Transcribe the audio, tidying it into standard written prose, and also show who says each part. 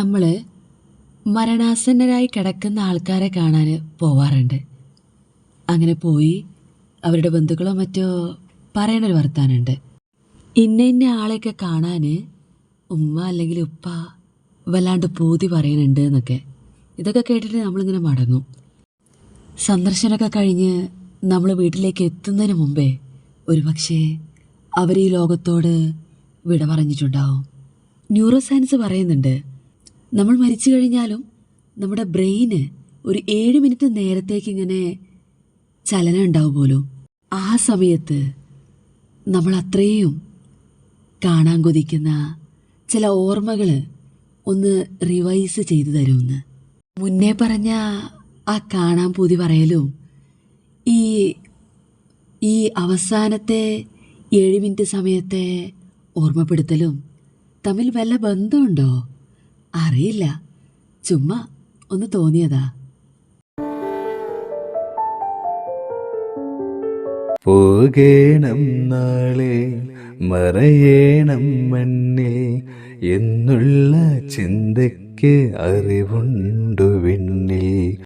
Speaker 1: നമ്മൾ മരണാസന്നരായി കിടക്കുന്ന ആൾക്കാരെ കാണാൻ പോവാറുണ്ട്. അങ്ങനെ പോയി അവരുടെ ബന്ധുക്കളോ മറ്റോ പറയണൊരു വർത്താനുണ്ട്. ഇന്ന ആളെയൊക്കെ കാണാൻ ഉമ്മ അല്ലെങ്കിൽ ഉപ്പ വല്ലാണ്ട് പൂതി പറയുന്നുണ്ട് എന്നൊക്കെ. ഇതൊക്കെ കേട്ടിട്ട് നമ്മളിങ്ങനെ മടങ്ങും. സന്ദർശനമൊക്കെ കഴിഞ്ഞ് നമ്മൾ വീട്ടിലേക്ക് എത്തുന്നതിന് മുമ്പേ ഒരുപക്ഷെ അവർ ഈ ലോകത്തോട് വിട പറഞ്ഞിട്ടുണ്ടാവും. ന്യൂറോ സയൻസ് പറയുന്നുണ്ട്, നമ്മൾ മരിച്ചു കഴിഞ്ഞാലും നമ്മുടെ ബ്രെയിന് ഒരു 7 മിനിറ്റ് നേരത്തേക്ക് ഇങ്ങനെ ചലനം ഉണ്ടാവും പോലും. ആ സമയത്ത് നമ്മൾ അത്രയും കാണാൻ കൊതിക്കുന്ന ചില ഓർമ്മകൾ ഒന്ന് റിവൈസ് ചെയ്തു തരുമെന്ന്. മുന്നേ പറഞ്ഞ ആ കാണാൻ പൂതി പറയലും ഈ അവസാനത്തെ 7 മിനിറ്റ് സമയത്തെ ഓർമ്മപ്പെടുത്തലും തമ്മിൽ വല്ല ബന്ധമുണ്ടോ അറിയില്ല, ചുമ്മാ ഒന്ന് തോന്നിയതാ.
Speaker 2: പോകേണം നാളെ മറയേണം മണ്ണിൽ എന്നുള്ള ചിന്തയ്ക്ക് അറിവുണ്ടു വിണ്ണിൽ.